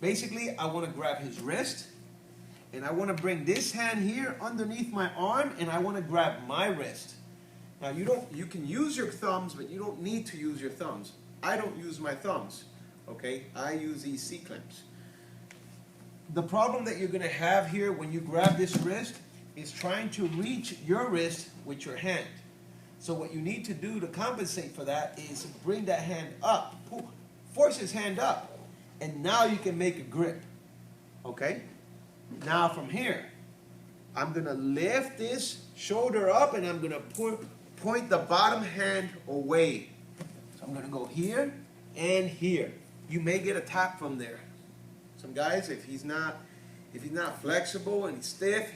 Basically, I want to grab his wrist, and I want to bring this hand here underneath my arm, and I want to grab my wrist. Now you can use your thumbs, but you don't need to use your thumbs. I don't use my thumbs, okay? I use these C-clamps. The problem that you're going to have here when you grab this wrist is trying to reach your wrist with your hand. So what you need to do to compensate for that is bring that hand up, force his hand up, and now you can make a grip, okay? Now from here, I'm going to lift this shoulder up and I'm going to point the bottom hand away. So I'm going to go here and here. You may get a tap from there. Some guys, if he's not flexible and stiff,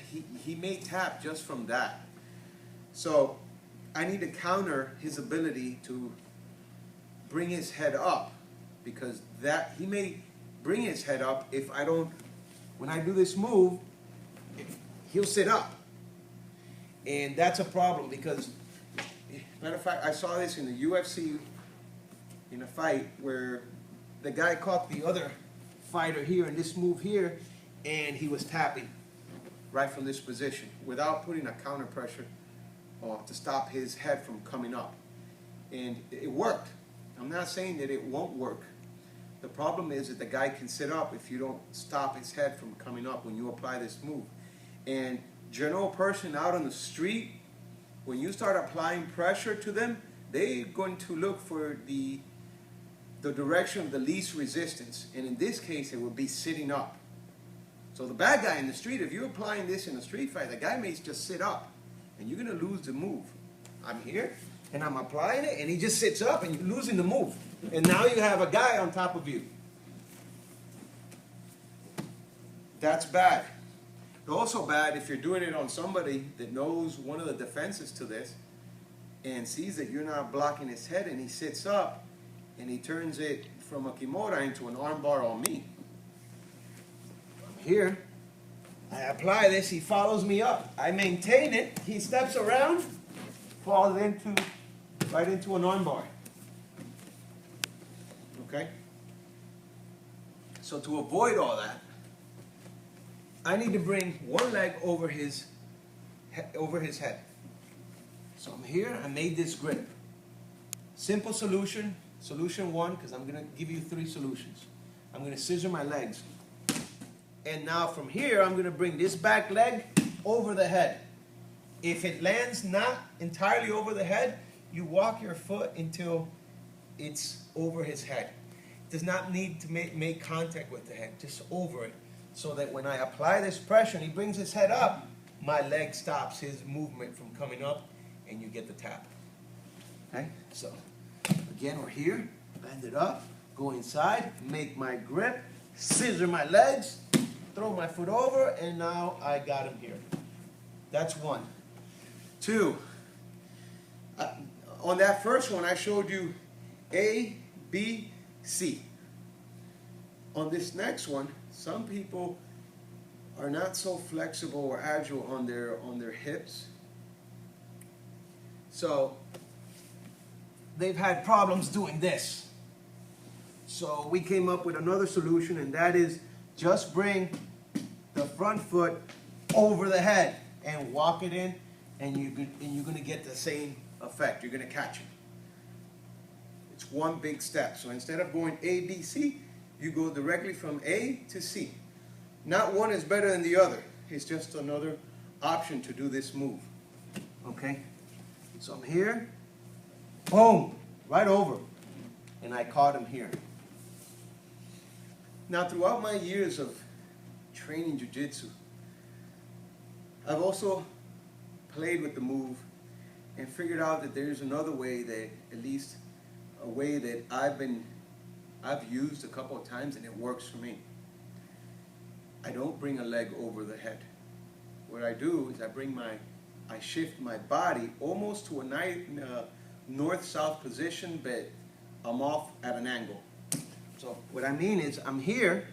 he may tap just from that. So I need to counter his ability to bring his head up, because that he may bring his head up if I don't. When I do this move, he'll sit up, and that's a problem because, matter of fact, I saw this in the UFC in a fight where the guy caught the other fighter here in this move here, and he was tapping right from this position without putting a counter pressure to stop his head from coming up, and it worked. I'm not saying that it won't work. The problem is that the guy can sit up if you don't stop his head from coming up when you apply this move. And general person out on the street, when you start applying pressure to them, they're going to look for the direction of the least resistance, and in this case it would be sitting up. So the bad guy in the street, if you're applying this in a street fight, the guy may just sit up and you're going to lose the move. I'm here and I'm applying it and he just sits up and you're losing the move, and now you have a guy on top of you. That's bad. It's also bad if you're doing it on somebody that knows one of the defenses to this and sees that you're not blocking his head, and he sits up and he turns it from a Kimura into an armbar on me. I'm here, I apply this, he follows me up, I maintain it, he steps around, falls right into an armbar. Okay? So to avoid all that, I need to bring one leg over his head. So I'm here, I made this grip. Simple solution. Solution one, because I'm going to give you 3 solutions. I'm going to scissor my legs. And now from here, I'm going to bring this back leg over the head. If it lands not entirely over the head, you walk your foot until it's over his head. It does not need to make contact with the head, just over it. So that when I apply this pressure and he brings his head up, my leg stops his movement from coming up and you get the tap. Okay? So again, we're here, bend it up, go inside, make my grip, scissor my legs, throw my foot over, and now I got him here. That's 1. 2, on that first one I showed you A, B, C. On this next one, some people are not so flexible or agile on their hips. So they've had problems doing this. So we came up with another solution, and that is just bring the front foot over the head and walk it in, and you're going to get the same effect. You're going to catch it. It's one big step. So instead of going A, B, C, you go directly from A to C. Not one is better than the other. It's just another option to do this move. Okay? So I'm here. Boom! Right over. And I caught him here. Now, throughout my years of training Jiu-Jitsu, I've also played with the move and figured out that there's another way, that at least a way that I've used a couple of times, and it works for me. I don't bring a leg over the head. What I do is I shift my body almost to a north-south position, but I'm off at an angle. So what I mean is I'm here,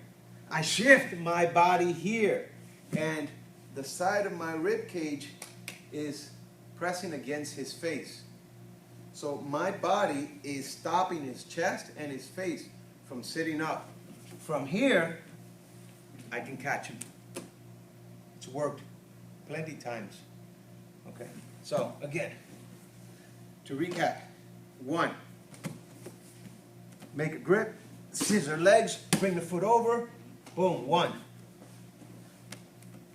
I shift my body here, and the side of my rib cage is pressing against his face. So my body is stopping his chest and his face from sitting up. From here, I can catch him. It's worked plenty times. Okay, so again, to recap, 1, make a grip, scissor legs, bring the foot over, boom, 1.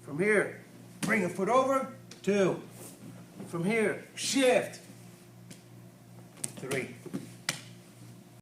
From here, bring a foot over, 2. From here, shift, 3.